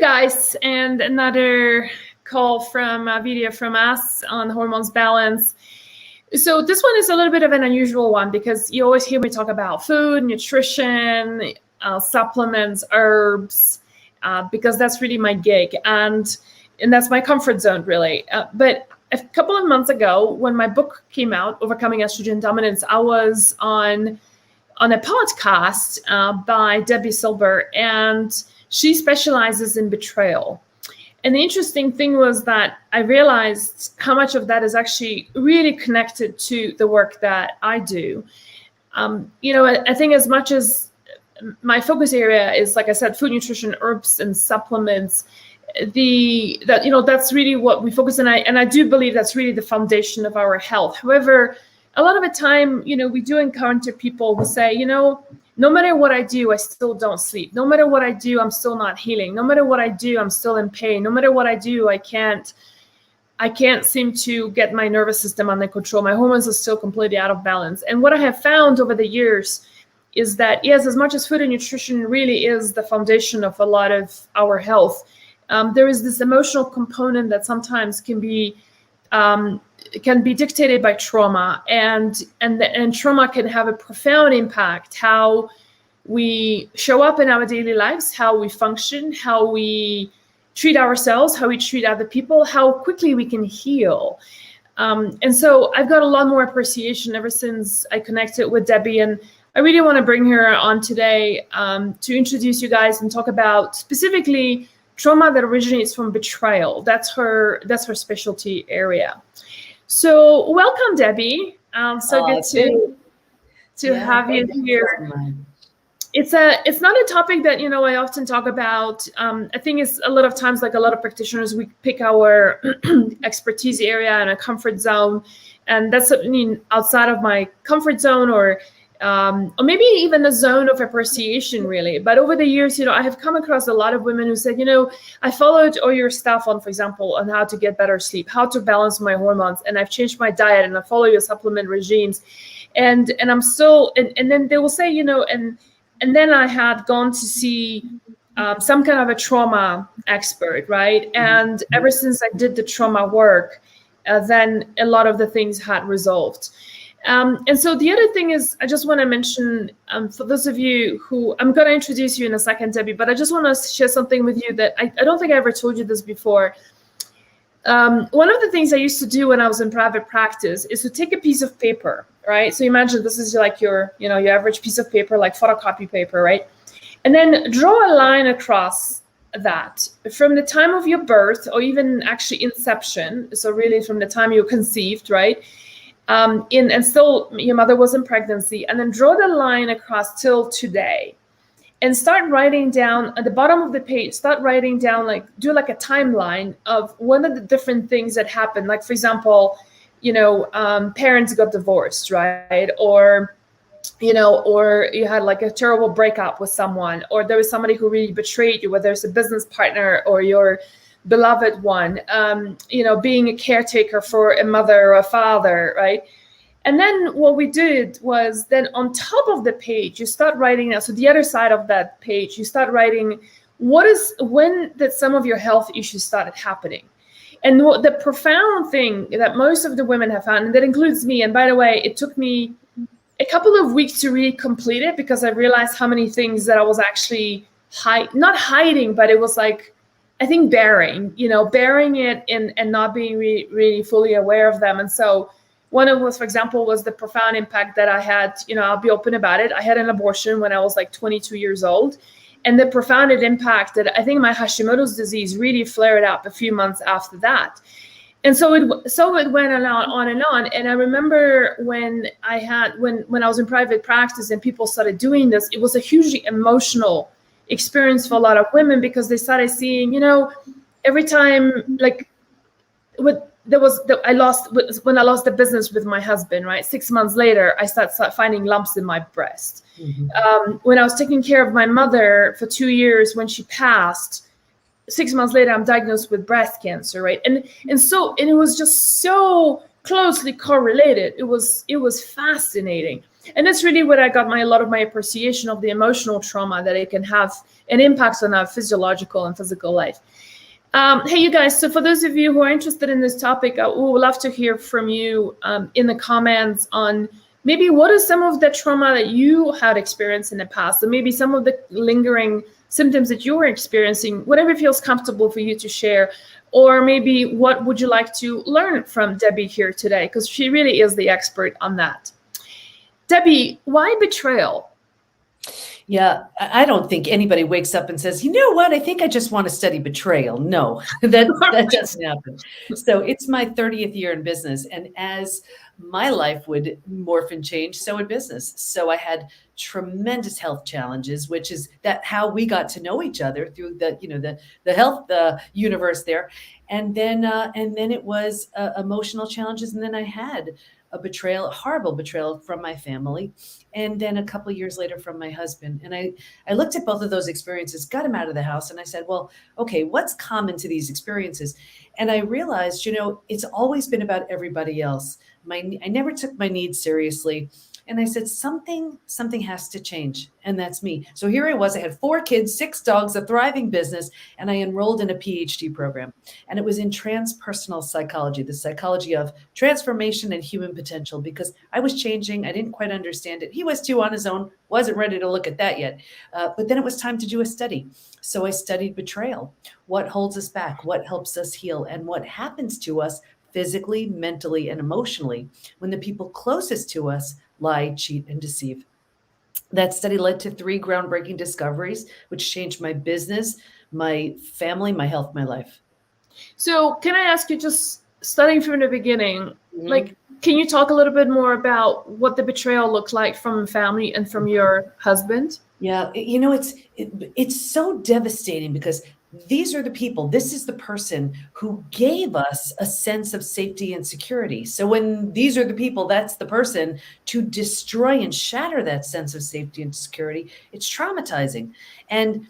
guys, and another call from a video from us on hormones balance. So this one is a little bit of an unusual one because you always hear me talk about food, nutrition, supplements, herbs, because that's really my gig and that's my comfort zone really. But a couple of months ago, when my book came out, Overcoming Estrogen Dominance, I was on a podcast by Debi Silber, and she specializes in betrayal. And the interesting thing was that I realized how much of that is actually really connected to the work that I do. I think as much as my focus area is, like I said, food, nutrition, herbs, and supplements, that's really what we focus on. And I do believe that's really the foundation of our health. However, a lot of the time, we do encounter people who say, no matter what I do, I still don't sleep. No matter what I do, I'm still not healing. No matter what I do, I'm still in pain. No matter what I do, I can't seem to get my nervous system under control. My hormones are still completely out of balance. And what I have found over the years is that, yes, as much as food and nutrition really is the foundation of a lot of our health, there is this emotional component that sometimes can be dictated by trauma, and trauma can have a profound impact how we show up in our daily lives, how we function, how we treat ourselves, how we treat other people, how quickly we can heal. And so I've got a lot more appreciation ever since I connected with Debi, and I really want to bring her on today to introduce you guys and talk about specifically trauma that originates from betrayal. That's her specialty area. So welcome, Debi. So good to have you here. It's not a topic that I often talk about. I think it's a lot of times, like a lot of practitioners, we pick our expertise area and a comfort zone, and that's something outside of my comfort zone, or maybe even a zone of appreciation, really. But over the years, I have come across a lot of women who said, I followed all your stuff on, for example, on how to get better sleep, how to balance my hormones, and I've changed my diet, and I follow your supplement regimes, and I'm still, and then they will say, and then I had gone to see some kind of a trauma expert, right? And ever since I did the trauma work, then a lot of the things had resolved. And so the other thing is, I just want to mention, for those of you who, I'm going to introduce you in a second, Debi, but I just want to share something with you that I don't think I ever told you this before. One of the things I used to do when I was in private practice is to take a piece of paper, right? So imagine this is like your average piece of paper, like photocopy paper, right? And then draw a line across that from the time of your birth, or even actually inception. So really from the time you were conceived, right? And still your mother was in pregnancy, and then draw the line across till today, and start writing down at the bottom of the page, do like a timeline of one of the different things that happened. Like, for example, parents got divorced, right? Or you had like a terrible breakup with someone, or there was somebody who really betrayed you, whether it's a business partner or your beloved one, being a caretaker for a mother or a father, right? And then what we did was, then on top of the page, you start writing, so the other side of that page, you start writing, when did some of your health issues started happening? And the profound thing that most of the women have found, and that includes me, and by the way, it took me a couple of weeks to really complete it, because I realized how many things that I was actually not hiding, but it was like, I think bearing it and not being really fully aware of them. And so one of those, for example, was the profound impact that I had, I'll be open about it. I had an abortion when I was like 22 years old. And the profound impact that I think my Hashimoto's disease really flared up a few months after that. And so it went on and on. And I remember when I was in private practice and people started doing this, it was a hugely emotional experience for a lot of women, because they started seeing, every time, like when I lost the business with my husband, right? 6 months later, I started finding lumps in my breast. Mm-hmm. When I was taking care of my mother for 2 years, when she passed, 6 months later, I'm diagnosed with breast cancer, right? And it was just so closely correlated. It was fascinating. And that's really what I got a lot of my appreciation of the emotional trauma, that it can have an impact on our physiological and physical life. Hey, you guys, so for those of you who are interested in this topic, we would love to hear from you in the comments on maybe what is some of the trauma that you had experienced in the past, and maybe some of the lingering symptoms that you were experiencing, whatever feels comfortable for you to share. Or maybe what would you like to learn from Debi here today, because she really is the expert on that. Debi, why betrayal? Yeah, I don't think anybody wakes up and says, you know what, I think I just want to study betrayal. No, that doesn't happen. So it's my 30th year in business. And as my life would morph and change, so would business. So I had tremendous health challenges, which is that how we got to know each other through the health universe there. And then it was emotional challenges. And then I had a betrayal, a horrible betrayal from my family. And then a couple of years later from my husband. And I looked at both of those experiences, got him out of the house. And I said, well, okay, what's common to these experiences? And I realized, it's always been about everybody else. I never took my needs seriously. And I said, something has to change. And that's me. So here I was. I had 4 kids, 6 dogs, a thriving business, and I enrolled in a PhD program. And it was in transpersonal psychology, the psychology of transformation and human potential, because I was changing. I didn't quite understand it. He was too on his own, wasn't ready to look at that yet. But then it was time to do a study. So I studied betrayal. What holds us back? What helps us heal? And what happens to us physically, mentally, and emotionally when the people closest to us lie, cheat, and deceive. That study led to 3 groundbreaking discoveries, which changed my business, my family, my health, my life. So can I ask you, just starting from the beginning, like, can you talk a little bit more about what the betrayal looked like from family and from your husband? Yeah, it's so devastating because these are the people, this is the person who gave us a sense of safety and security. So when these are the people, that's the person to destroy and shatter that sense of safety and security, it's traumatizing. And,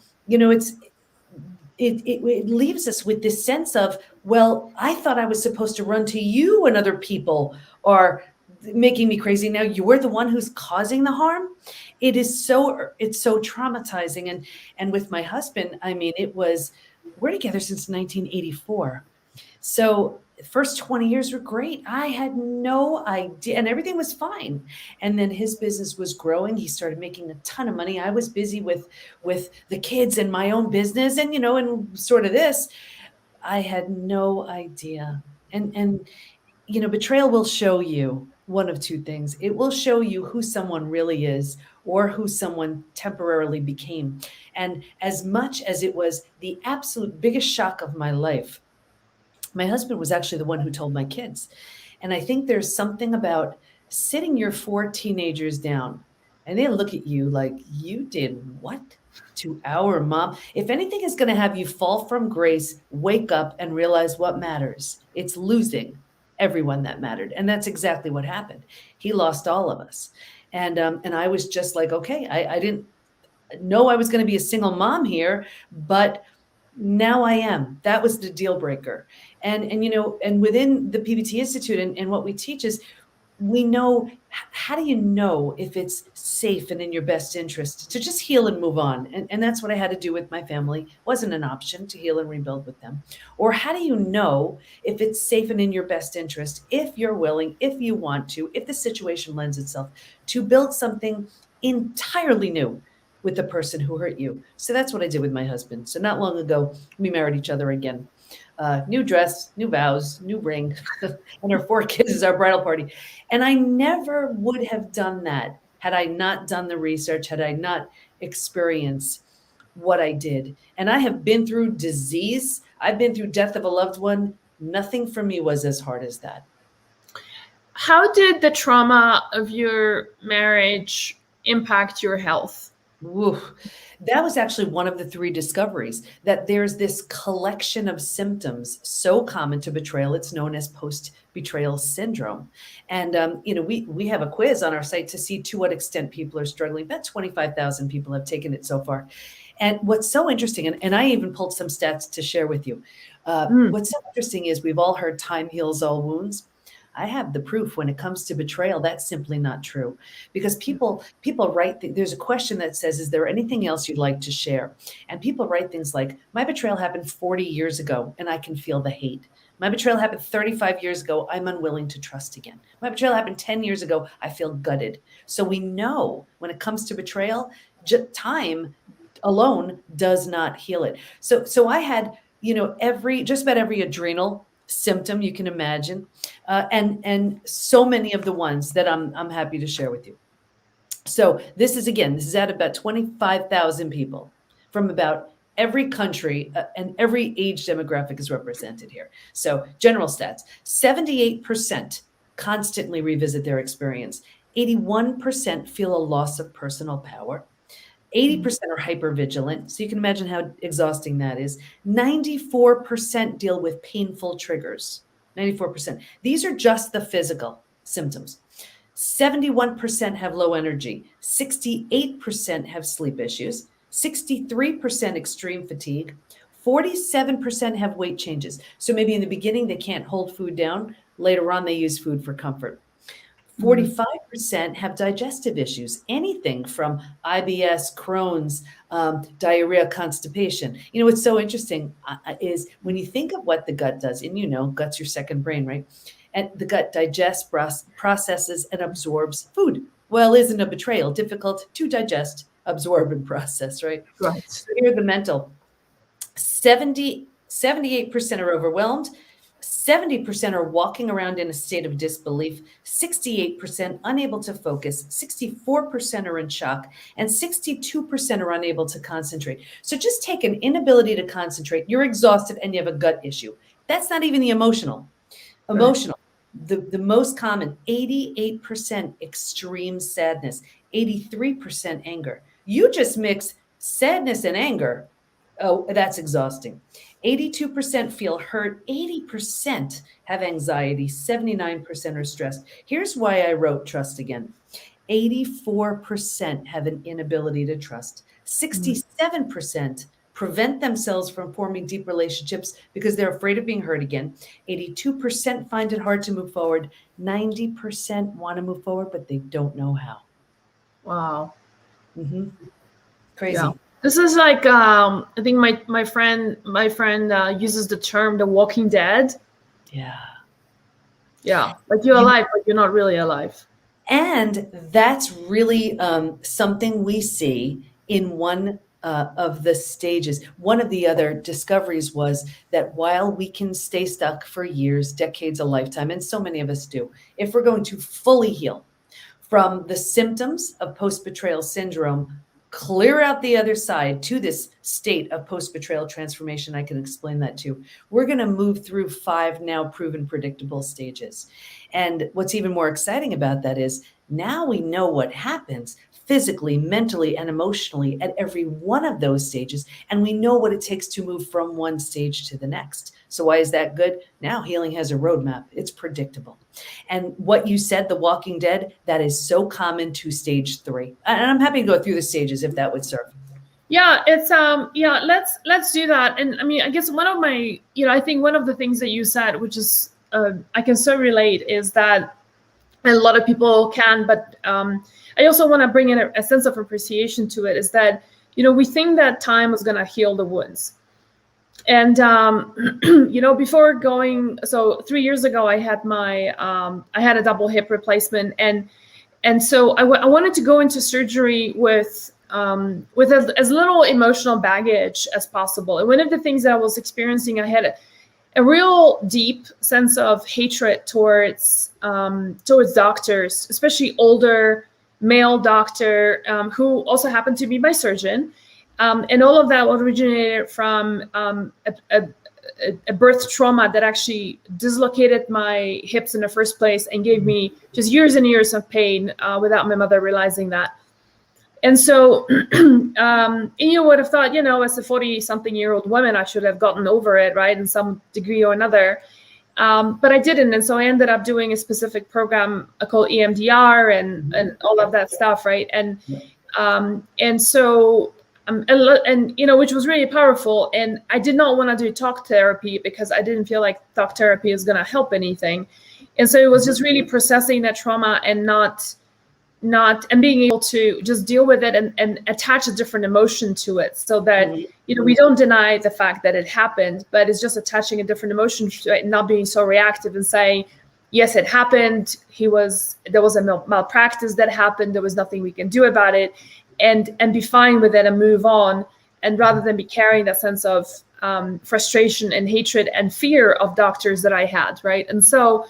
it leaves us with this sense of, well, I thought I was supposed to run to you when other people are making me crazy. Now you're the one who's causing the harm. It's so traumatizing. And with my husband, I mean, we're together since 1984. So the first 20 years were great. I had no idea, and everything was fine. And then his business was growing. He started making a ton of money. I was busy with the kids and my own business and, and sort of this. I had no idea. And betrayal will show you one of 2 things. It will show you who someone really is or who someone temporarily became. And as much as it was the absolute biggest shock of my life, my husband was actually the one who told my kids. And I think there's something about sitting your 4 teenagers down and they look at you like, you did what to our mom? If anything is going to have you fall from grace, wake up and realize what matters. It's losing everyone that mattered. And that's exactly what happened. He lost all of us. And I was just like, okay, I didn't know I was going to be a single mom here, but now I am. That was the deal breaker. And within the PBT Institute and what we teach is, we know, how do you know if it's safe and in your best interest to just heal and move on? And that's what I had to do with my family. It wasn't an option to heal and rebuild with them. Or how do you know if it's safe and in your best interest, if you're willing, if you want to, if the situation lends itself to build something entirely new with the person who hurt you? So that's what I did with my husband. So not long ago, we married each other again. New dress, new vows, new ring, and our 4 kids is our bridal party. And I never would have done that had I not done the research, had I not experienced what I did. And I have been through disease. I've been through death of a loved one. Nothing for me was as hard as that. How did the trauma of your marriage impact your health? Ooh, that was actually one of the 3 discoveries, that there's this collection of symptoms so common to betrayal. It's known as post-betrayal syndrome. And, we have a quiz on our site to see to what extent people are struggling. About 25,000 people have taken it so far. And what's so interesting, and I even pulled some stats to share with you. What's so interesting is we've all heard time heals all wounds. I have the proof when it comes to betrayal. That's simply not true, because people write. There's a question that says, "Is there anything else you'd like to share?" And people write things like, "My betrayal happened 40 years ago, and I can feel the hate. My betrayal happened 35 years ago. I'm unwilling to trust again. My betrayal happened 10 years ago. I feel gutted." So we know when it comes to betrayal, time alone does not heal it. So I had, just about every adrenal symptom you can imagine, and so many of the ones that I'm happy to share with you. So this is at about 25,000 people from about every country, and every age demographic is represented here. So general stats: 78% constantly revisit their experience. 81% feel a loss of personal power. 80% are hypervigilant. So you can imagine how exhausting that is. 94% deal with painful triggers. 94%. These are just the physical symptoms. 71% have low energy. 68% have sleep issues. 63% extreme fatigue. 47% have weight changes. So maybe in the beginning they can't hold food down. Later on they use food for comfort. 45% have digestive issues, anything from IBS, Crohn's, diarrhea, constipation. What's so interesting is when you think of what the gut does, and gut's your second brain, right? And the gut digests, processes, and absorbs food. Well, isn't a betrayal difficult to digest, absorb, and process, right? Right. So here are the mental. 78% are overwhelmed. 70% are walking around in a state of disbelief, 68% unable to focus, 64% are in shock, and 62% are unable to concentrate. So just take an inability to concentrate. You're exhausted and you have a gut issue. That's not even the emotional. Emotional, the most common, 88% extreme sadness, 83% anger. You just mix sadness and anger. Oh, that's exhausting. 82% feel hurt. 80% have anxiety. 79% are stressed. Here's why I wrote trust again. 84% have an inability to trust. 67% prevent themselves from forming deep relationships because they're afraid of being hurt again. 82% find it hard to move forward. 90% want to move forward, but they don't know how. Wow. Crazy. Yeah. This is like, I think my friend uses the term "the Walking Dead." Yeah. Yeah, like you're alive, but you're not really alive. And that's really something we see in one of the stages. One of the other discoveries was that while we can stay stuck for years, decades, a lifetime, and so many of us do, if we're going to fully heal from the symptoms of post-betrayal syndrome, clear out the other side to this state of post-betrayal transformation, I can explain that too. We're going to move through 5 now proven predictable stages. And what's even more exciting about that is now we know what happens physically, mentally, and emotionally at every one of those stages. And we know what it takes to move from one stage to the next. So why is that good? Now healing has a roadmap. It's predictable. And what you said, the Walking Dead, that is so common to stage 3. And I'm happy to go through the stages if that would serve. Yeah, it's let's do that. And I mean, I guess one of my, I think one of the things that you said, which is I can so relate, is that a lot of people can, but I also want to bring in a sense of appreciation to it, is that, we think that time was going to heal the wounds. And, before so 3 years ago, I had I had a double hip replacement. And so I wanted to go into surgery with as little emotional baggage as possible. And one of the things that I was experiencing, I had a real deep sense of hatred towards doctors, especially older male doctor, who also happened to be my surgeon. And all of that originated from a birth trauma that actually dislocated my hips in the first place and gave me just years and years of pain without my mother realizing that. And so you would have thought, as a 40-something-year-old woman, I should have gotten over it, right, in some degree or another. But I didn't. And so I ended up doing a specific program called EMDR and all of that stuff, right? And so, which was really powerful. And I did not want to do talk therapy because I didn't feel like talk therapy is going to help anything. And so it was just really processing that trauma and and being able to just deal with it and attach a different emotion to it, so that, we don't deny the fact that it happened, but it's just attaching a different emotion to it and not being so reactive and saying, yes, it happened. There was a malpractice that happened. There was nothing we can do about it, and be fine with it and move on. And rather than be carrying that sense of frustration and hatred and fear of doctors that I had, right? And so,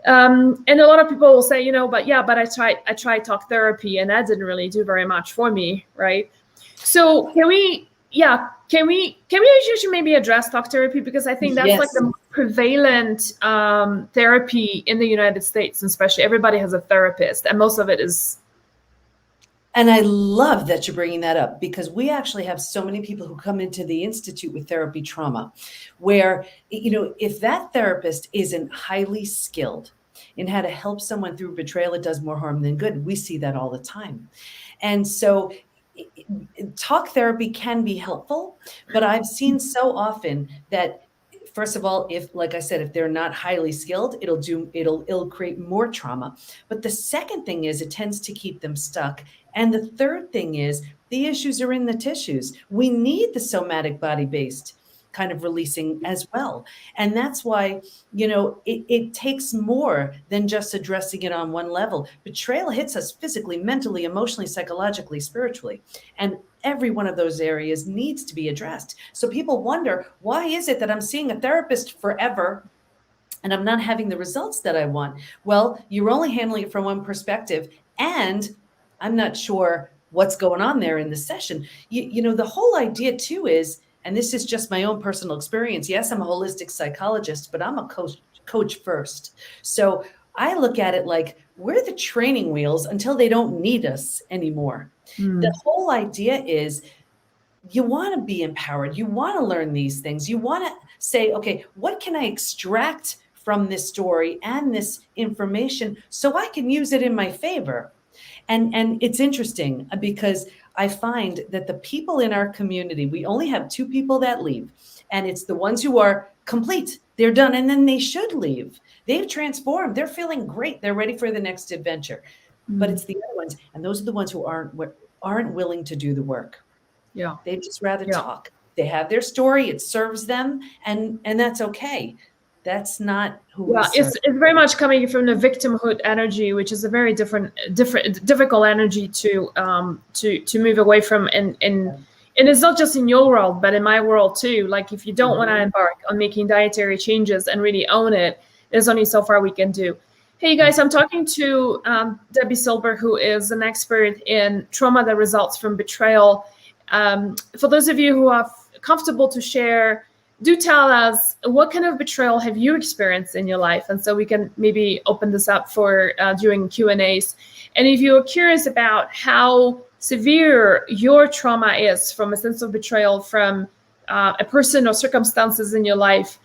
and a lot of people will say, but I tried talk therapy and that didn't really do very much for me, right? So can we maybe address talk therapy, because I think that's like the most prevalent therapy in the United States, especially. Everybody has a therapist, and most of it is. And I love that you're bringing that up, because we actually have so many people who come into the Institute with therapy trauma, where, if that therapist isn't highly skilled in how to help someone through betrayal, it does more harm than good. We see that all the time. And so talk therapy can be helpful, but I've seen so often that, first of all, if, like I said, if they're not highly skilled, it'll create more trauma. But the second thing is, it tends to keep them stuck. And the third thing is, the issues are in the tissues. We need the somatic body-based kind of releasing as well. And that's why, it takes more than just addressing it on one level. Betrayal hits us physically, mentally, emotionally, psychologically, spiritually. And every one of those areas needs to be addressed. So people wonder, why is it that I'm seeing a therapist forever and I'm not having the results that I want? Well, you're only handling it from one perspective, and I'm not sure what's going on there in the session. The whole idea too is, and this is just my own personal experience. Yes, I'm a holistic psychologist, but I'm a coach first. So I look at it like we're the training wheels until they don't need us anymore. The whole idea is, you want to be empowered. You want to learn these things. You want to say, okay, what can I extract from this story and this information so I can use it in my favor? And it's interesting, because I find that the people in our community, we only have 2 people that leave, and it's the ones who are complete. They're done, and then they should leave. They've transformed. They're feeling great. They're ready for the next adventure. But it's the other ones, and those are the ones who aren't willing to do the work. Yeah, they'd just rather talk. They have their story. It serves them, and that's okay. That's not who we serve. It's very much coming from the victimhood energy, which is a very difficult energy to move away from. And it's not just in your world, but in my world too. Like, if you don't want to embark on making dietary changes and really own it, there's only so far we can do. Hey, you guys, I'm talking to Debi Silber, who is an expert in trauma that results from betrayal. For those of you who are comfortable to share, do tell us, what kind of betrayal have you experienced in your life? And so we can maybe open this up for doing Q&As. And if you're curious about how severe your trauma is from a sense of betrayal from a person or circumstances in your life,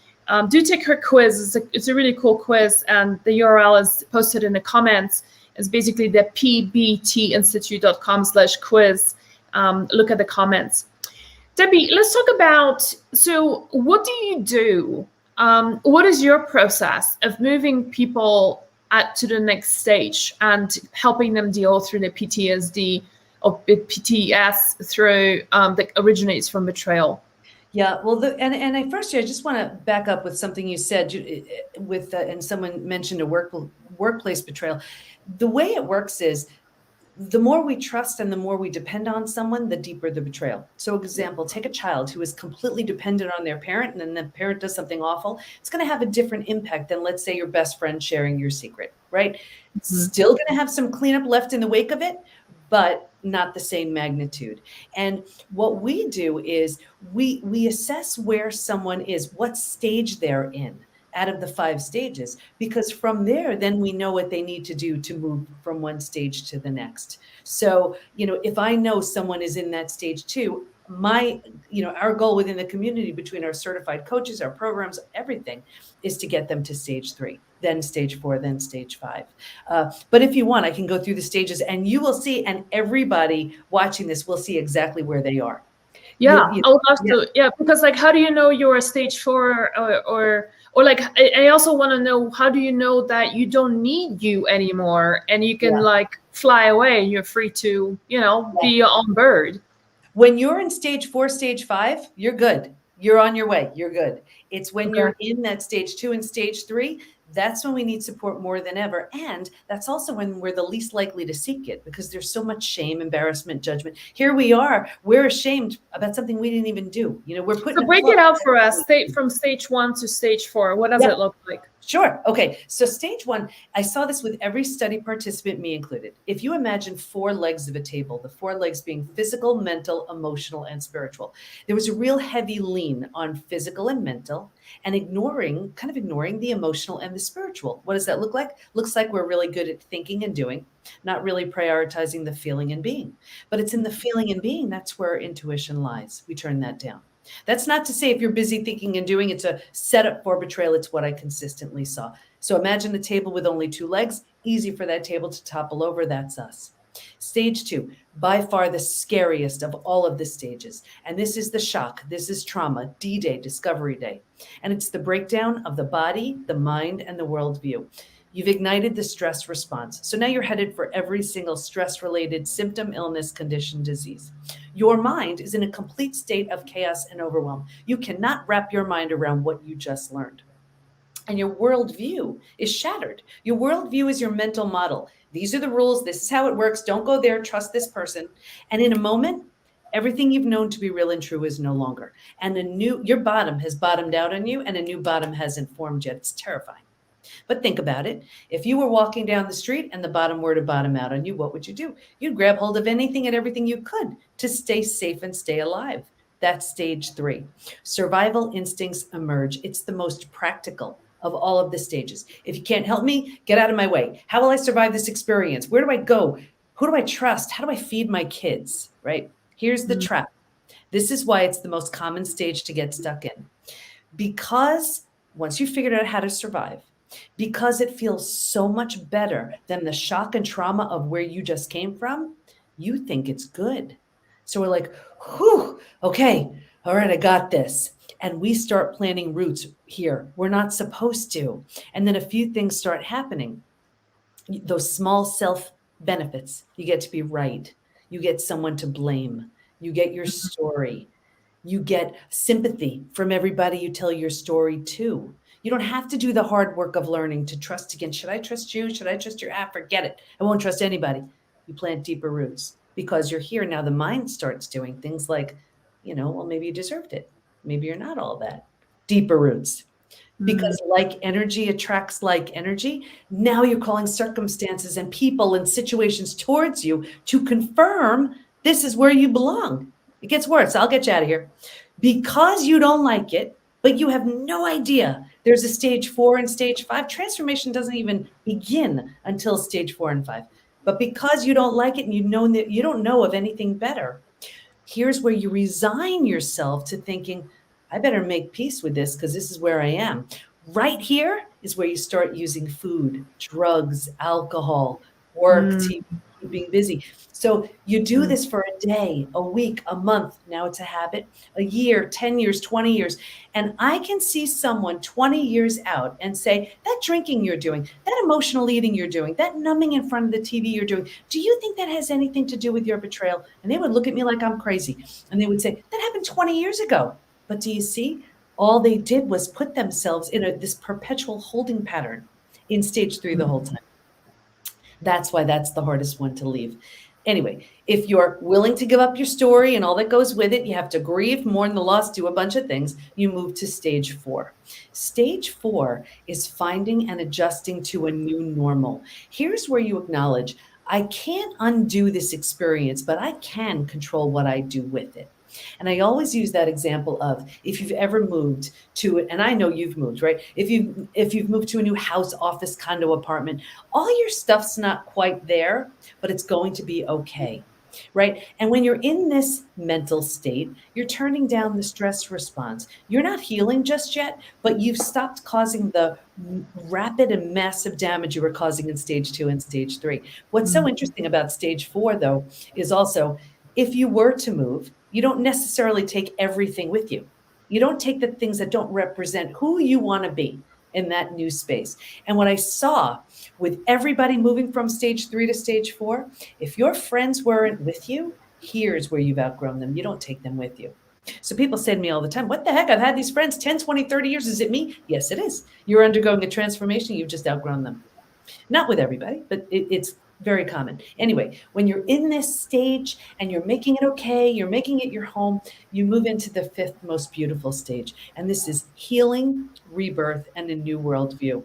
do take her quiz. It's a really cool quiz, and the URL is posted in the comments. It's basically the pbtinstitute.com/quiz. Look at the comments. Debi, let's talk about, so what do you do? What is your process of moving people to the next stage and helping them deal through the PTSD or PTS through that originates from betrayal? Yeah, well, I just want to back up with something you said and someone mentioned a workplace betrayal. The way it works is, the more we trust and the more we depend on someone, the deeper the betrayal. So, example, take a child who is completely dependent on their parent, and then the parent does something awful. It's going to have a different impact than, let's say, your best friend sharing your secret, right? Still going to have some cleanup left in the wake of it, but not the same magnitude. And what we do is we assess where someone is, what stage they're in out of the 5 stages, because from there, then we know what they need to do to move from one stage to the next. So, if I know someone is in that stage 2, our goal within the community, between our certified coaches, our programs, everything, is to get them to stage 3, then stage 4, then stage 5. But if you want, I can go through the stages, and you will see, and everybody watching this will see exactly where they are. Yeah, I would love to. Yeah, because how do you know you're a stage 4 or Or like, I also want to know, how do you know that you don't need you anymore and you can like fly away and you're free to, be your own bird? When you're in stage 4, stage 5, you're good. You're on your way. You're good. It's when you're in that stage 2 and stage 3, that's when we need support more than ever. And that's also when we're the least likely to seek it, because there's so much shame, embarrassment, judgment. Here we are. We're ashamed about something we didn't even do. We're putting. So break it out for us. From stage 1 to stage 4. What does it look like? Sure. Okay. So stage 1, I saw this with every study participant, me included. If you imagine 4 legs of a table, the 4 legs being physical, mental, emotional, and spiritual, there was a real heavy lean on physical and mental, and ignoring the emotional and the spiritual. What does that look like? Looks like we're really good at thinking and doing, not really prioritizing the feeling and being. But it's in the feeling and being, that's where intuition lies. We turn that down. That's not to say if you're busy thinking and doing, it's a setup for betrayal. It's what I consistently saw. So imagine a table with only 2 legs, easy for that table to topple over. That's us. Stage 2, by far the scariest of all of the stages. And this is the shock. This is trauma, D-Day, Discovery Day. And it's the breakdown of the body, the mind, and the worldview. You've ignited the stress response. So now you're headed for every single stress-related symptom, illness, condition, disease. Your mind is in a complete state of chaos and overwhelm. You cannot wrap your mind around what you just learned. And your worldview is shattered. Your worldview is your mental model. These are the rules. This is how it works. Don't go there. Trust this person. And in a moment, everything you've known to be real and true is no longer. And your bottom has bottomed out on you, and a new bottom hasn't formed yet. It's terrifying. But think about it. If you were walking down the street and the bottom were to bottom out on you, what would you do? You'd grab hold of anything and everything you could to stay safe and stay alive. That's stage 3. Survival instincts emerge. It's the most practical of all of the stages. If you can't help me, get out of my way. How will I survive this experience? Where do I go? Who do I trust? How do I feed my kids? Right? Here's the trap. This is why it's the most common stage to get stuck in. Because once you figured out how to survive, because it feels so much better than the shock and trauma of where you just came from, you think it's good. So we're like, whew, okay, all right, I got this. And we start planting roots here. We're not supposed to. And then a few things start happening. Those small self benefits. You get to be right. You get someone to blame. You get your story. You get sympathy from everybody you tell your story to. You don't have to do the hard work of learning to trust again. Should I trust you? Should I trust your app? Forget it. I won't trust anybody. You plant deeper roots because you're here. Now the mind starts doing things like, well, maybe you deserved it. Maybe you're not all that. Deeper roots. Because like energy attracts like energy. Now you're calling circumstances and people and situations towards you to confirm this is where you belong. It gets worse. I'll get you out of here. Because you don't like it, but you have no idea there's a stage 4 and stage 5. Transformation doesn't even begin until stage 4 and 5. But because you don't like it and you don't know of anything better, here's where you resign yourself to thinking, I better make peace with this because this is where I am. Right here is where you start using food, drugs, alcohol, work, TV, being busy. So you do this for a day, a week, a month. Now it's a habit, a year, 10 years, 20 years. And I can see someone 20 years out and say, that drinking you're doing, that emotional eating you're doing, that numbing in front of the TV you're doing, do you think that has anything to do with your betrayal? And they would look at me like I'm crazy. And they would say, that happened 20 years ago. But do you see? All they did was put themselves in this perpetual holding pattern in stage 3 the whole time. That's why that's the hardest one to leave. Anyway, if you're willing to give up your story and all that goes with it, you have to grieve, mourn the loss, do a bunch of things, you move to stage 4. Stage 4 is finding and adjusting to a new normal. Here's where you acknowledge, I can't undo this experience, but I can control what I do with it. And I always use that example of if you've ever moved to it, and I know you've moved, right? If you've moved to a new house, office, condo, apartment, all your stuff's not quite there, but it's going to be okay, right? And when you're in this mental state, you're turning down the stress response. You're not healing just yet, but you've stopped causing the rapid and massive damage you were causing in stage 2 and stage 3. What's so interesting about stage 4, though, is also if you were to move, you don't necessarily take everything with you. You don't take the things that don't represent who you want to be in that new space. And what I saw with everybody moving from stage 3 to stage 4, if your friends weren't with you, here's where you've outgrown them. You don't take them with you. So people say to me all the time, what the heck? I've had these friends 10, 20, 30 years. Is it me? Yes, it is. You're undergoing a transformation. You've just outgrown them. Not with everybody, but it's very common. Anyway, when you're in this stage and you're making it okay, you're making it your home, you move into the 5th most beautiful stage. And this is healing, rebirth, and a new worldview.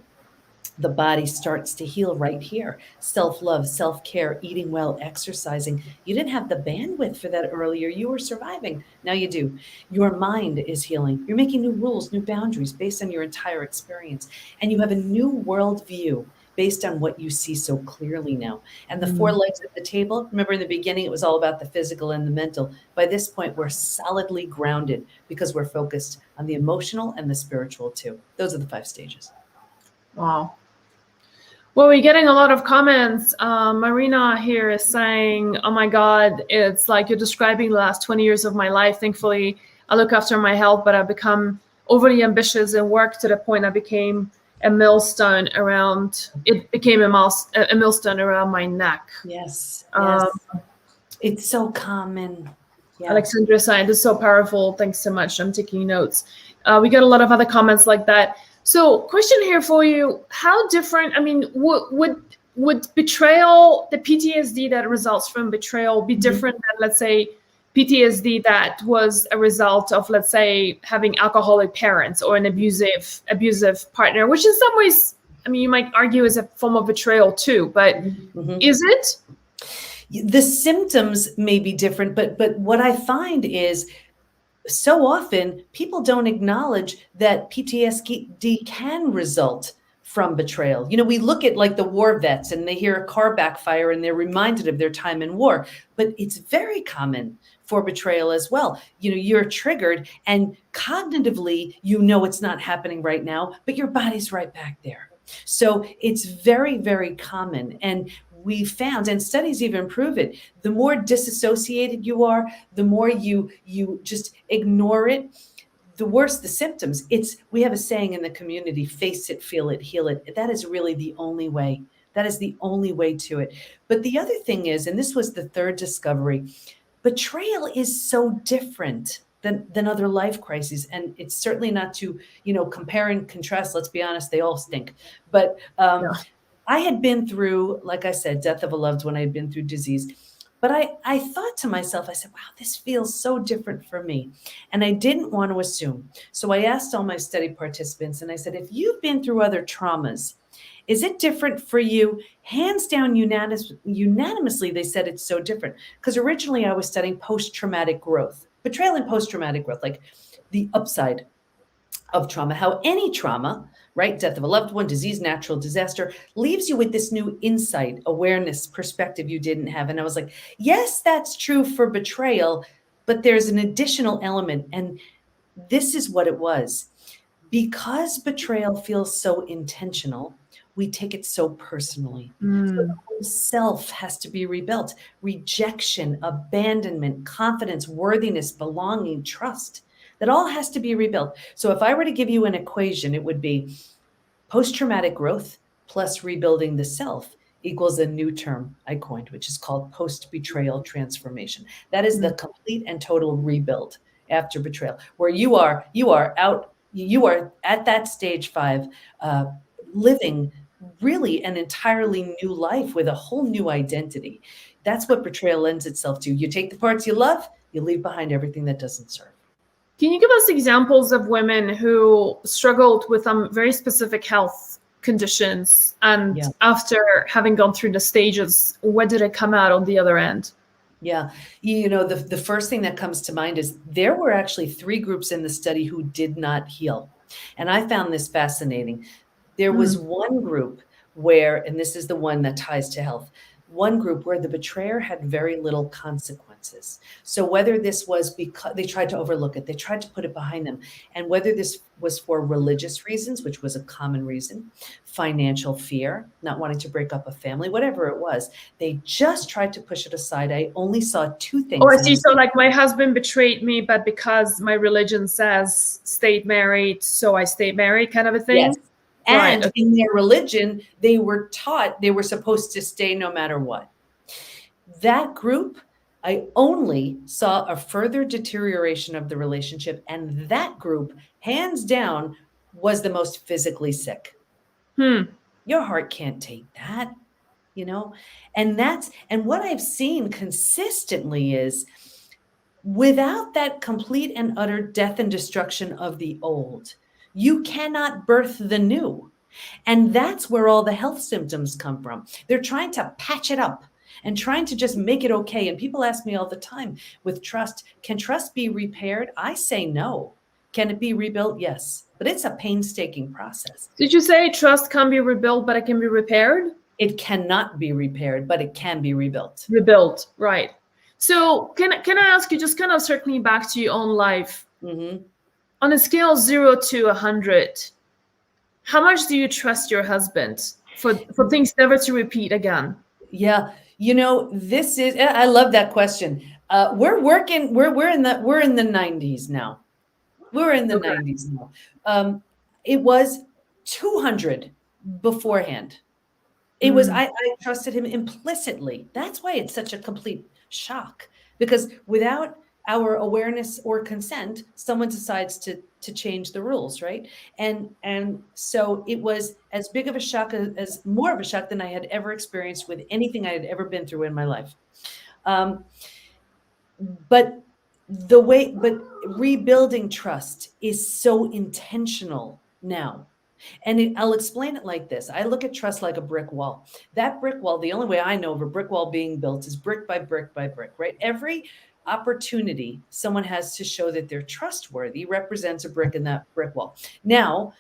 The body starts to heal right here. Self-love, self-care, eating well, exercising. You didn't have the bandwidth for that earlier. You were surviving. Now you do. Your mind is healing. You're making new rules, new boundaries based on your entire experience. And you have a new worldview based on what you see so clearly now. And the 4 legs at the table, remember in the beginning, it was all about the physical and the mental. By this point, we're solidly grounded because we're focused on the emotional and the spiritual too. Those are the 5 stages. Wow. Well, we're getting a lot of comments. Marina here is saying, oh my God, it's like you're describing the last 20 years of my life. Thankfully, I look after my health, but I've become overly ambitious in work to the point I became a millstone around, it became a millstone around my neck. Yes. Yes. It's so common. Yeah. Alexandra saying, this is so powerful. Thanks so much. I'm taking notes. We got a lot of other comments like that. So question here for you, how different, I mean, would betrayal, the PTSD that results from betrayal be different than, let's say, PTSD that was a result of, let's say, having alcoholic parents or an abusive partner, which in some ways, I mean, you might argue is a form of betrayal too, but is it? The symptoms may be different, but what I find is so often people don't acknowledge that PTSD can result from betrayal. You know, we look at like the war vets and they hear a car backfire and they're reminded of their time in war, but it's very common for betrayal as well. You know, you're triggered and cognitively, you know, it's not happening right now, but your body's right back there. So it's very, very common. And we found, and studies even prove it, the more disassociated you are, the more you just ignore it, the worse the symptoms. We have a saying in the community, face it, feel it, heal it. That is really the only way. That is the only way to it. But the other thing is, and this was the 3rd discovery, betrayal is so different than other life crises. And it's certainly not to, you know, compare and contrast. Let's be honest, they all stink. But I had been through, like I said, death of a loved one. I had been through disease. But I thought to myself, I said, wow, this feels so different for me. And I didn't want to assume. So I asked all my study participants, and I said, if you've been through other traumas, is it different for you? Hands down, unanimously, they said it's so different. Because originally I was studying post-traumatic growth, betrayal and post-traumatic growth, like the upside of trauma, how any trauma, right? Death of a loved one, disease, natural disaster, leaves you with this new insight, awareness, perspective you didn't have. And I was like, yes, that's true for betrayal, but there's an additional element. And this is what it was. Because betrayal feels so intentional, we take it so personally. So the whole self has to be rebuilt. Rejection, abandonment, confidence, worthiness, belonging, trust. That all has to be rebuilt. So if I were to give you an equation, it would be post-traumatic growth plus rebuilding the self equals a new term I coined, which is called post-betrayal transformation. That is the complete and total rebuild after betrayal, where you are at that stage 5, living really an entirely new life with a whole new identity. That's what betrayal lends itself to. You take the parts you love, you leave behind everything that doesn't serve. Can you give us examples of women who struggled with very specific health conditions and after having gone through the stages, what did it come out on the other end? Yeah. You know, the first thing that comes to mind is there were actually 3 groups in the study who did not heal. And I found this fascinating. There was one group where, and this is the one that ties to health, one group where the betrayer had very little consequence. consequences. So whether this was because they tried to overlook it, they tried to put it behind them, and whether this was for religious reasons, which was a common reason, financial fear, not wanting to break up a family, whatever it was, they just tried to push it aside. I only saw two things. Oh, I see. So like my husband betrayed me, but because my religion says stay married, so I stay married, kind of a thing. Yes. And in their religion, they were taught they were supposed to stay no matter what. That group, I only saw a further deterioration of the relationship. And that group, hands down, was the most physically sick. Your heart can't take that, you know? And what I've seen consistently is without that complete and utter death and destruction of the old, you cannot birth the new. And that's where all the health symptoms come from. They're trying to patch it up and trying to just make it okay. And people ask me all the time with trust, can trust be repaired? I say no. Can it be rebuilt? Yes. But it's a painstaking process. Did you say trust can be rebuilt, but it can be repaired? It cannot be repaired, but it can be rebuilt. Rebuilt, right. So can I ask you, just kind of circling back to your own life, on a scale of 0 to 100, how much do you trust your husband for things never to repeat again? Yeah, this is, I love that question. We're in the 90s now. We're in the 90s now. It was 200 beforehand. It was, I trusted him implicitly. That's why it's such a complete shock, because without our awareness or consent, someone decides to change the rules, right? And so it was as big of a shock, as more of a shock than I had ever experienced with anything I had ever been through in my life. But rebuilding trust is so intentional now. And I'll explain it like this. I look at trust like a brick wall. That brick wall, the only way I know of a brick wall being built is brick by brick by brick, right? Every opportunity someone has to show that they're trustworthy represents a brick in that brick wall. Now,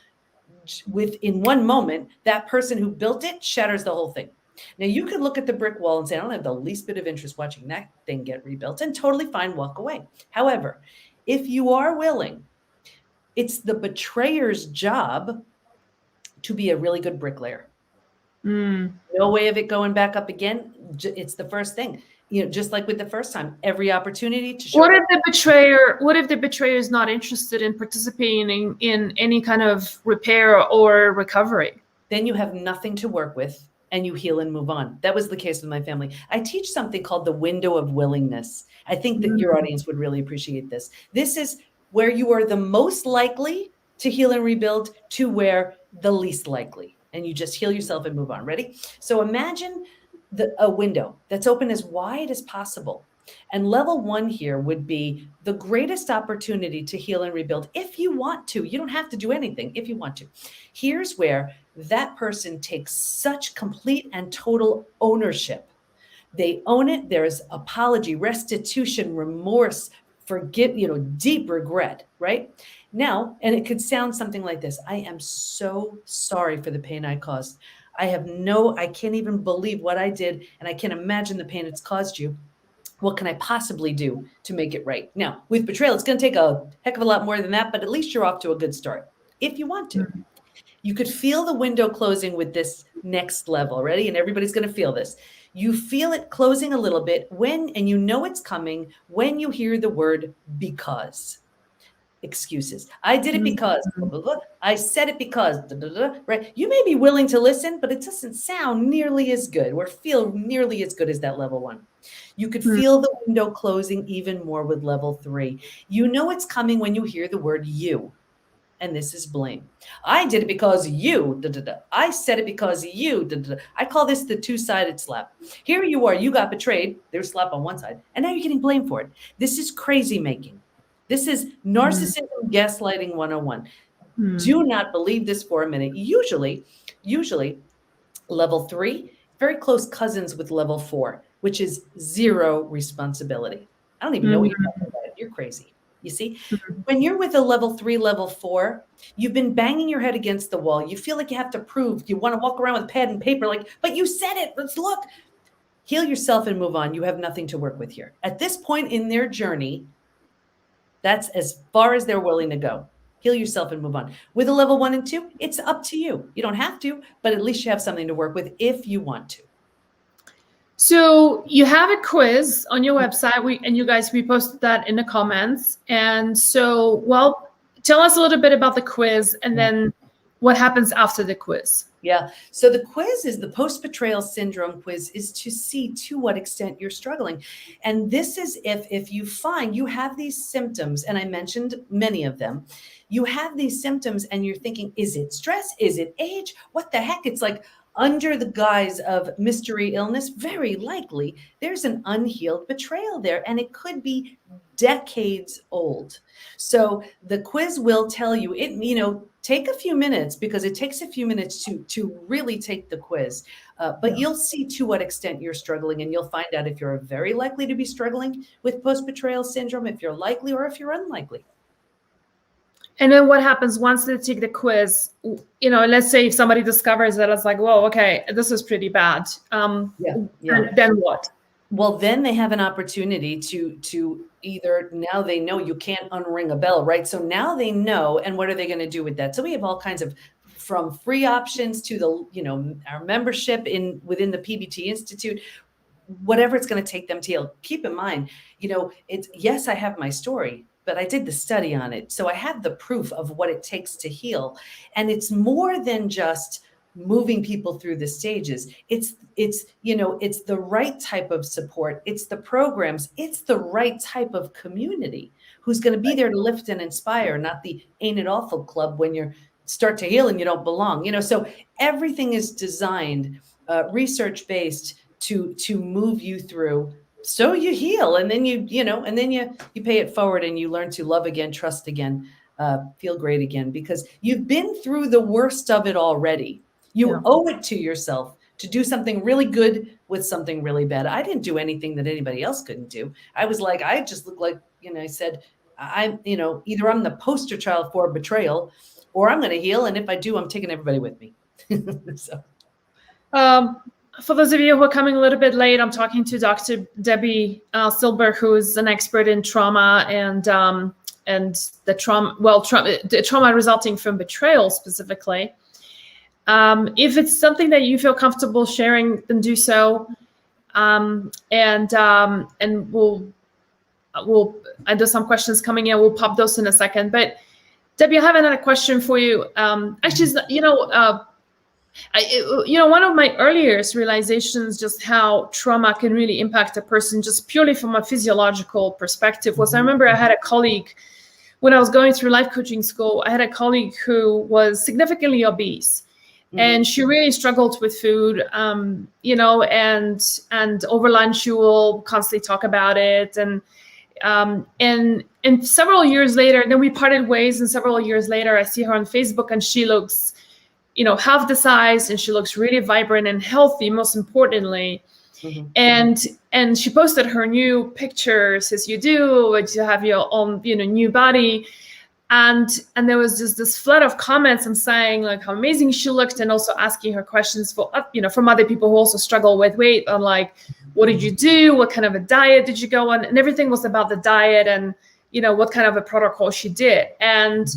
within one moment, that person who built it shatters the whole thing. Now, you could look at the brick wall and say, I don't have the least bit of interest watching that thing get rebuilt, and totally fine, walk away. However, if you are willing, it's the betrayer's job to be a really good bricklayer. No way of it going back up again. It's the first thing, just like with the first time, every opportunity to show. What if the betrayer is not interested in participating in any kind of repair or recovery? Then you have nothing to work with and you heal and move on. That was the case with my family. I teach something called the window of willingness. I think that your audience would really appreciate this. This is where you are the most likely to heal and rebuild to where the least likely, and you just heal yourself and move on. Ready? So imagine a window that's open as wide as possible. And level 1 here would be the greatest opportunity to heal and rebuild. If you want to, you don't have to do anything if you want to. Here's where that person takes such complete and total ownership. They own it. There's apology, restitution, remorse, deep regret, right? Now, and it could sound something like this. I am so sorry for the pain I caused. I can't even believe what I did. And I can't imagine the pain it's caused you. What can I possibly do to make it right? Now, with betrayal, it's going to take a heck of a lot more than that, but at least you're off to a good start. If you want to, you could feel the window closing with this next level. Ready? And everybody's going to feel this. You feel it closing a little bit and you know it's coming when you hear the word because. Excuses. I did it because, blah, blah, blah. I said it because, blah, blah, blah, right? You may be willing to listen, but it doesn't sound nearly as good or feel nearly as good as that level 1. You could feel the window closing even more with level 3. You know it's coming when you hear the word you. And this is blame. I did it because you, da, da, da. I said it because you, da, da, da. I call this the two-sided slap. Here you are, you got betrayed. There's slap on one side. And now you're getting blamed for it. This is crazy making. This is narcissism gaslighting 101. Do not believe this for a minute. Usually level 3, very close cousins with level 4, which is 0 responsibility. I don't even know what you're talking about. You're crazy. You see, when you're with a level 3, level 4, you've been banging your head against the wall. You feel like you have to prove. You want to walk around with pad and paper, but you said it. Let's look. Heal yourself and move on. You have nothing to work with here. At this point in their journey, that's as far as they're willing to go. Heal yourself and move on. With a level 1 and 2, it's up to you. You don't have to, but at least you have something to work with if you want to. So you have a quiz on your website, and you guys reposted that in the comments. And so, well, tell us a little bit about the quiz, and then what happens after the quiz. Yeah. So the quiz is the post-betrayal syndrome quiz, is to see to what extent you're struggling. And this is if you find you have these symptoms, and I mentioned many of them, you have these symptoms and you're thinking, is it stress? Is it age? What the heck? It's like under the guise of mystery illness, very likely there's an unhealed betrayal there, and it could be decades old. So the quiz will tell you, take a few minutes, because it takes a few minutes to really take the quiz. But you'll see to what extent you're struggling, and you'll find out if you're very likely to be struggling with post-betrayal syndrome, if you're likely or if you're unlikely. And then what happens once they take the quiz? Let's say if somebody discovers that it's like, whoa, okay, this is pretty bad. And then what? Well, then they have an opportunity to either, now they know you can't unring a bell, right? So now they know, and what are they going to do with that? So we have all kinds of, from free options to the, our membership within the PBT Institute, whatever it's going to take them to heal. Keep in mind, it's, yes, I have my story, but I did the study on it. So I have the proof of what it takes to heal. And it's more than just moving people through the stages. It's the right type of support. It's the programs. It's the right type of community who's going to be there to lift and inspire, not the ain't it awful club when you start to heal and you don't belong. So everything is designed, research-based to move you through, so you heal, and then you pay it forward, and you learn to love again, trust again, feel great again, because you've been through the worst of it already. You owe it to yourself to do something really good with something really bad. I didn't do anything that anybody else couldn't do. I was like, I just look like, I said, either I'm the poster child for betrayal, or I'm going to heal. And if I do, I'm taking everybody with me. So. For those of you who are coming a little bit late, I'm talking to Dr. Debi Silber, who is an expert in trauma and the trauma resulting from betrayal specifically. If it's something that you feel comfortable sharing, then do so. And we'll there's some questions coming in. We'll pop those in a second. But Debi, I have another question for you. Actually, one of my earliest realizations just how trauma can really impact a person just purely from a physiological perspective was, I remember I had a colleague when I was going through life coaching school. I had a colleague who was significantly obese, and she really struggled with food, and over lunch she will constantly talk about it. And several years later, then we parted ways, and several years later I see her on Facebook, and she looks half the size, and she looks really vibrant and healthy, most importantly. And she posted her new pictures, as you do, but you have your own, new body. And there was just this flood of comments and saying like how amazing she looked, and also asking her questions from other people who also struggle with weight, on like, what did you do? What kind of a diet did you go on? And everything was about the diet and, what kind of a protocol she did. And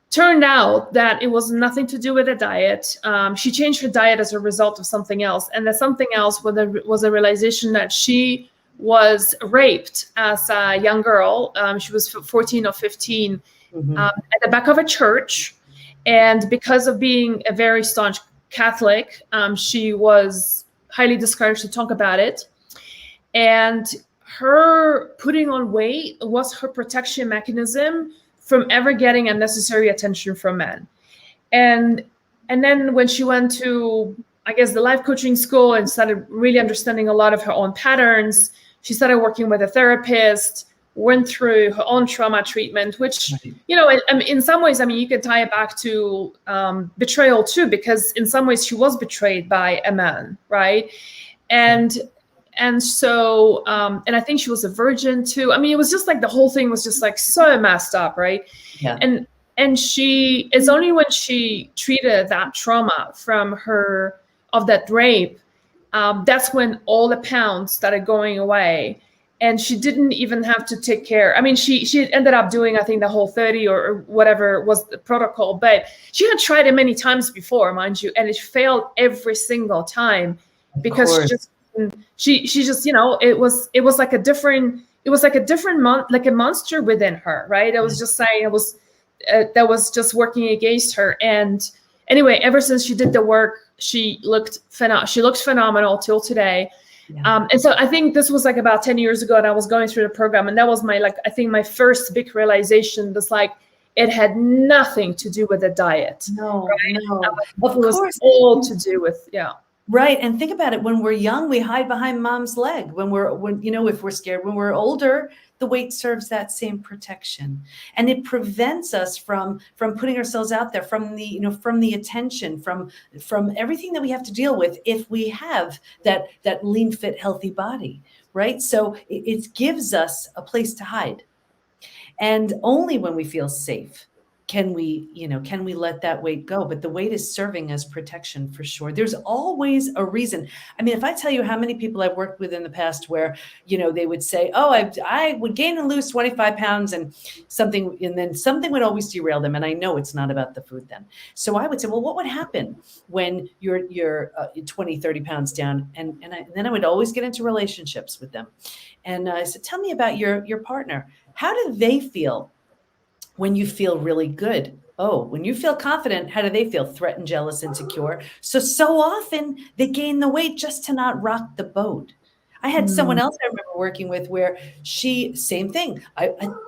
turned out that it was nothing to do with the diet. She changed her diet as a result of something else. And that something else was a realization that she was raped as a young girl. She was 14 or 15 at the back of a church. And because of being a very staunch Catholic, she was highly discouraged to talk about it. And her putting on weight was her protection mechanism from ever getting unnecessary attention from men. And then when she went to, I guess, the life coaching school and started really understanding a lot of her own patterns, she started working with a therapist, went through her own trauma treatment, which, in some ways, you can tie it back to betrayal too, because in some ways she was betrayed by a man, right? And so, and I think she was a virgin too. It was just like the whole thing was just like so messed up, right? Yeah. And it's only when she treated that trauma of that rape, that's when all the pounds started going away. And she didn't even have to take care. I mean, she ended up doing, I think, the Whole30 or whatever was the protocol, but she had tried it many times before, mind you, and it failed every single time because she just, you know, it was like a different, like a monster within her, right? I was just saying, it was that was just working against her. And anyway, ever since she did the work, she looked phenomenal till today. Yeah. And so I think this was like about 10 years ago, and I was going through the program, and that was my, like, I think my first big realization was like, it had nothing to do with the diet. No, right? no. It was all to do with, Right. And think about it. When we're young, we hide behind mom's leg. When you know, if we're scared, when we're older, the weight serves that same protection, and it prevents us from putting ourselves out there, from the, you know, from the attention, from everything that we have to deal with if we have that lean, fit, healthy body. Right. So it gives us a place to hide. And only when we feel safe can we let that weight go. But the weight is serving as protection for sure. There's always a reason. I mean, if I tell you how many people I've worked with in the past where, you know, they would say, oh, I would gain and lose 25 pounds and then something would always derail them. And I know it's not about the food then. So I would say, well, what would happen when you're 20, 30 pounds down? And then I would always get into relationships with them. And I said, tell me about your partner. How do they feel when you feel really good? Oh, when you feel confident, how do they feel? Threatened, jealous, insecure. So often they gain the weight just to not rock the boat. I had someone else I remember working with where same thing.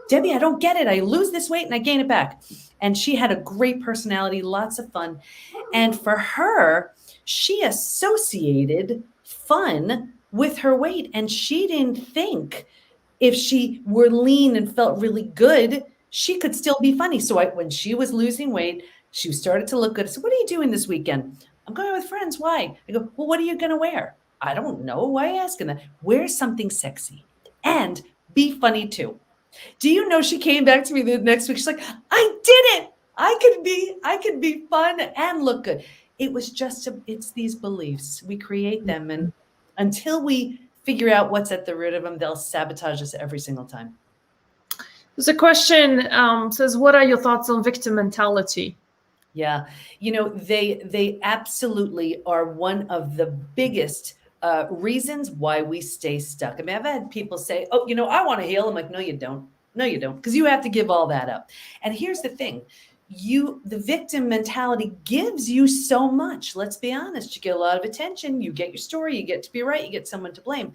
Debbie, I don't get it. I lose this weight and I gain it back. And she had a great personality, lots of fun. And for her, she associated fun with her weight. And she didn't think if she were lean and felt really good, she could still be funny. So when she was losing weight, she started to look good. So what are you doing this weekend? I'm going with friends. Why? I go, well, what are you going to wear? I don't know. Why are you asking that? Wear something sexy and be funny too. Do you know, she came back to me the next week. She's like, I did it. I could be fun and look good. It was it's these beliefs. We create them. And until we figure out what's at the root of them, they'll sabotage us every single time. There's a question, says, what are your thoughts on victim mentality? Yeah, you know, they absolutely are one of the biggest reasons why we stay stuck. I mean, I've had people say, oh, you know, I want to heal. I'm like, no, you don't. No, you don't. Because you have to give all that up. And here's the thing. The victim mentality gives you so much. Let's be honest. You get a lot of attention. You get your story. You get to be right. You get someone to blame.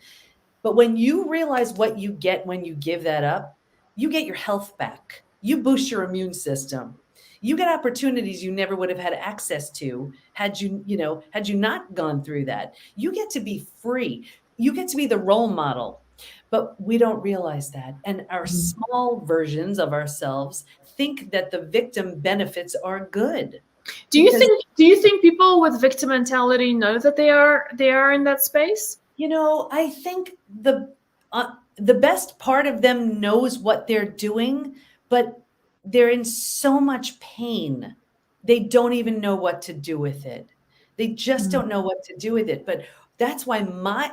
But when you realize what you get when you give that up, you get your health back. You boost your immune system. You get opportunities you never would have had access to had you not gone through that. You get to be free. You get to be the role model. But we don't realize that. And our small versions of ourselves think that the victim benefits are good. Do you think people with victim mentality know that they are in that space? You know, I think the best part of them knows what they're doing, but they're in so much pain. They don't even know what to do with it. They just don't know what to do with it. But that's why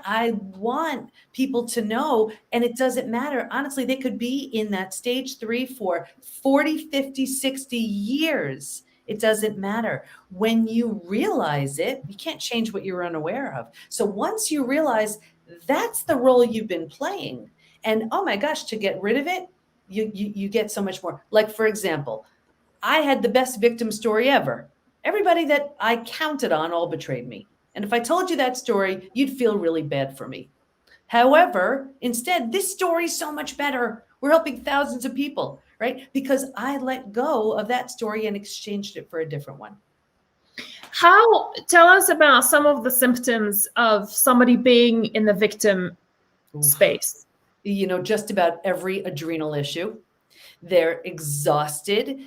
I want people to know, and it doesn't matter. Honestly, they could be in that stage 3 for 40, 50, 60 years. It doesn't matter. When you realize it, you can't change what you're unaware of. So once you realize that's the role you've been playing, and oh my gosh, to get rid of it, you get so much more. Like, for example, I had the best victim story ever. Everybody that I counted on all betrayed me. And if I told you that story, you'd feel really bad for me. However, instead, this story is so much better. We're helping thousands of people, right? Because I let go of that story and exchanged it for a different one. Tell us about some of the symptoms of somebody being in the victim space. You know, just about every adrenal issue. They're exhausted.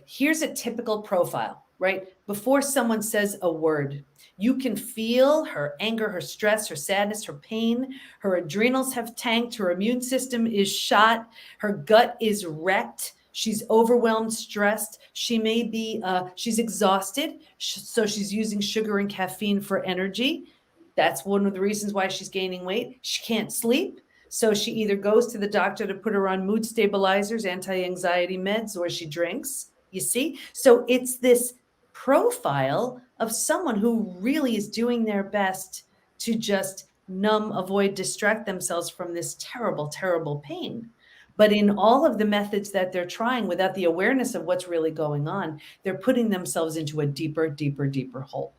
Here's a typical profile, right? Before someone says a word, you can feel her anger, her stress, her sadness, her pain. Her adrenals have tanked. Her immune system is shot. Her gut is wrecked. She's overwhelmed, stressed. She may be, she's exhausted. So she's using sugar and caffeine for energy. That's one of the reasons why she's gaining weight. She can't sleep. So she either goes to the doctor to put her on mood stabilizers, anti-anxiety meds, or she drinks, you see? So it's this profile of someone who really is doing their best to just numb, avoid, distract themselves from this terrible, terrible pain. But in all of the methods that they're trying without the awareness of what's really going on, they're putting themselves into a deeper, deeper, deeper hole.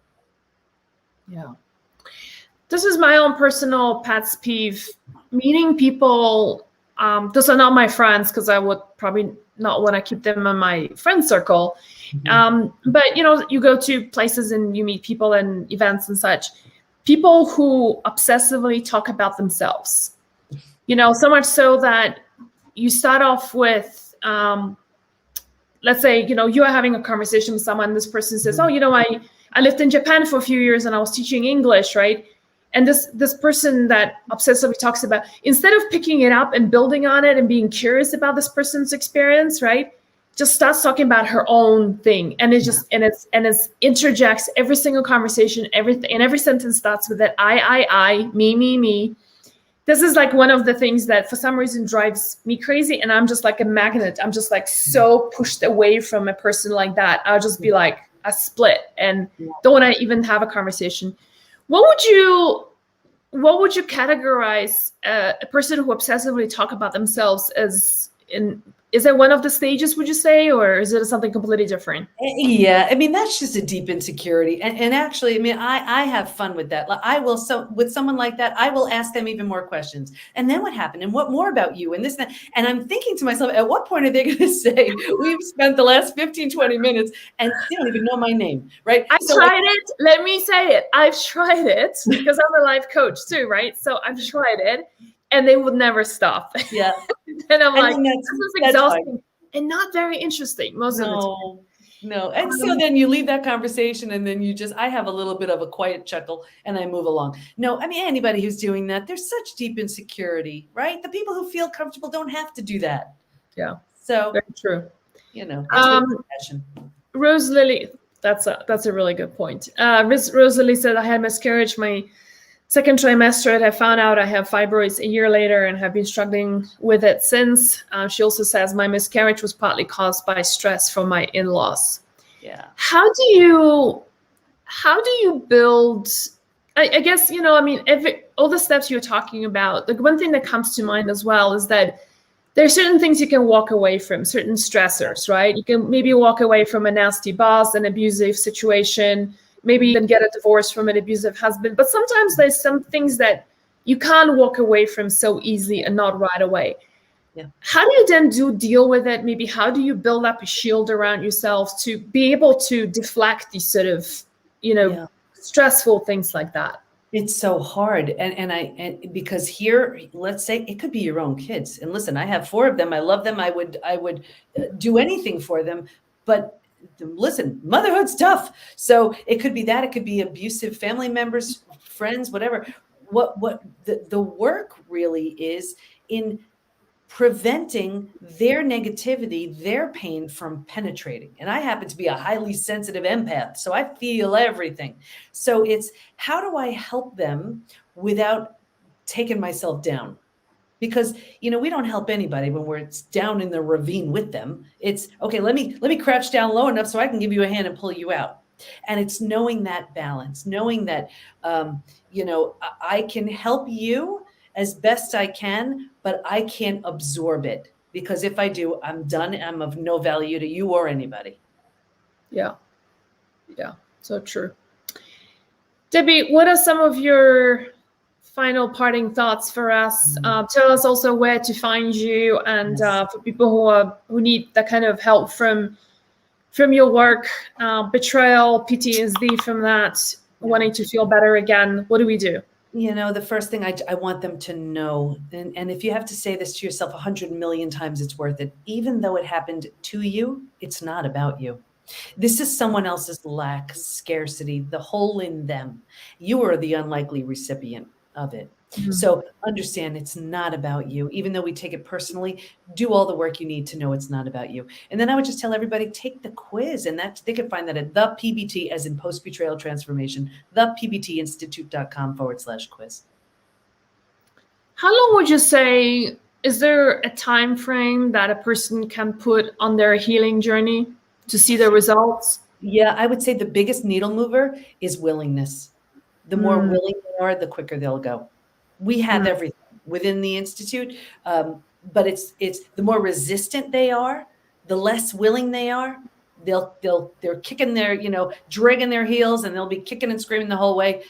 Yeah. This is my own personal pet's peeve. Meeting people, those are not my friends because I would probably not want to keep them in my friend circle. But, you go to places and you meet people and events and such. People who obsessively talk about themselves, so much so that you start off with, let's say, you are having a conversation with someone. This person says, oh, I lived in Japan for a few years and I was teaching English, right? And this person that obsessively talks about, instead of picking it up and building on it and being curious about this person's experience, right, just starts talking about her own thing, and it interjects every single conversation, everything, and every sentence starts with that I, me. This is like one of the things that for some reason drives me crazy, and I'm just like a magnet. I'm just like so pushed away from a person like that. I'll just be like a split and don't want to even have a conversation. What would you categorize a person who obsessively talk about themselves as? Is it one of the stages, would you say, or is it something completely different? Yeah, I mean, that's just a deep insecurity. And actually, I mean, I have fun with that. With someone like that, I will ask them even more questions. And then what happened? And what more about you? And this and that. And I'm thinking to myself, at what point are they going to say, we've spent the last 15, 20 minutes and they don't even know my name, right? I've tried it. Let me say it. I've tried it because I'm a life coach too, right? So I've tried it. And they would never stop. Yeah. And I'm like, this is exhausting and not very interesting most of the time. No. And so then you leave that conversation and then I have a little bit of a quiet chuckle and I move along. No, I mean, anybody who's doing that, there's such deep insecurity, right? The people who feel comfortable don't have to do that. Yeah. So very true. Rose Lily, that's a really good point. Rose Lily said, I had miscarriage my second trimester, I found out I have fibroids a year later and have been struggling with it since. She also says my miscarriage was partly caused by stress from my in-laws. Yeah. How do you build? I guess all the steps you're talking about. The one thing that comes to mind as well is that there are certain things you can walk away from, certain stressors, right? You can maybe walk away from a nasty boss, an abusive situation. Maybe even get a divorce from an abusive husband. But sometimes there's some things that you can't walk away from so easily and not right away. Yeah. How do you then deal with it? Maybe how do you build up a shield around yourself to be able to deflect these sort of, stressful things like that? It's so hard. And because here, let's say it could be your own kids. And listen, I have 4 of them. I love them. I would do anything for them. But listen, motherhood's tough. So it could be that, it could be abusive family members, friends, whatever. What the work really is in preventing their negativity, their pain from penetrating. And I happen to be a highly sensitive empath, so I feel everything. So it's how do I help them without taking myself down? Because, we don't help anybody when we're down in the ravine with them. It's okay. Let me crouch down low enough so I can give you a hand and pull you out. And it's knowing that balance, knowing that, I can help you as best I can, but I can't absorb it, because if I do, I'm done. I'm of no value to you or anybody. Yeah. Yeah. So true. Debi, what are some of your final parting thoughts for us? Tell us also where to find you, and for people who need that kind of help from your work, betrayal, PTSD from that, wanting to feel better again. What do we do? The first thing I want them to know, and if you have to say this to yourself 100 million times, it's worth it. Even though it happened to you, it's not about you. This is someone else's lack, scarcity, the hole in them. You are the unlikely recipient of it. So understand it's not about you. Even though we take it personally, do all the work you need to know it's not about you. And then I would just tell everybody, take the quiz. And that they can find that at the PBT, as in post-betrayal transformation, thepbtinstitute.com/quiz. How long would you say, is there a time frame that a person can put on their healing journey to see the results? Yeah, I would say the biggest needle mover is willingness. The more willing they are, the quicker they'll go. We have everything within the Institute, but it's the more resistant they are, the less willing they are. They're kicking their, dragging their heels, and they'll be kicking and screaming the whole way.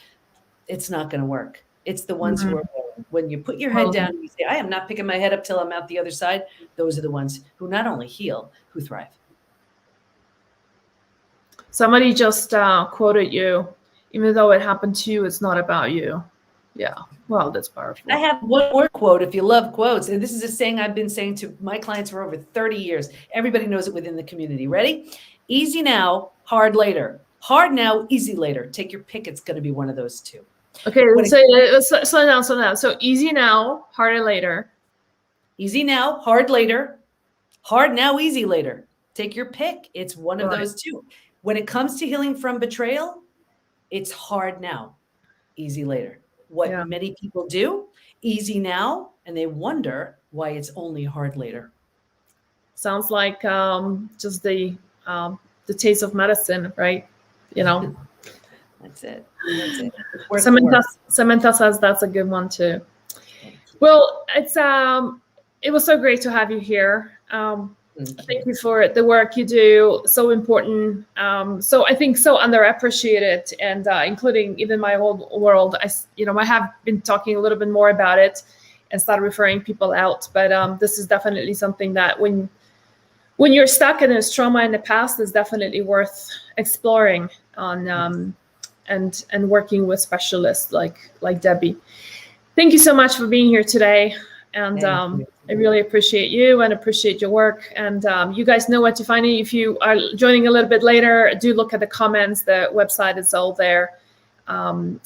It's not going to work. It's the ones who are willing. When you put your head down and you say, I am not picking my head up till I'm out the other side, those are the ones who not only heal, who thrive. Somebody just quoted you, even though it happened to you, it's not about you. Yeah. Wow, that's powerful. I have one more quote, if you love quotes. And this is a saying I've been saying to my clients for over 30 years. Everybody knows it within the community. Ready? Easy now, hard later. Hard now, easy later. Take your pick. It's going to be one of those two. Okay, let's slow down. So easy now, harder later. Easy now, hard later. Hard now, easy later. Take your pick. It's one of those two. When it comes to healing from betrayal, it's hard now, easy later. What many people do, easy now, and they wonder why it's only hard later. Sounds like just the taste of medicine, right? That's it. Samantha says that's a good one too. Well, it was so great to have you here. Thank you for the work you do. So important. So I think so underappreciated, and including even my whole world. I have been talking a little bit more about it and started referring people out. But this is definitely something that when you're stuck in this trauma in the past, is definitely worth exploring on and working with specialists like Debi. Thank you so much for being here today. And I really appreciate you and appreciate your work. And you guys know where to find me. If you are joining a little bit later, do look at the comments. The website is all there. And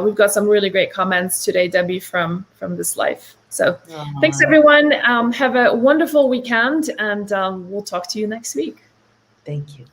we've got some really great comments today, Debi, from this live. So thanks, everyone. Have a wonderful weekend, and we'll talk to you next week. Thank you.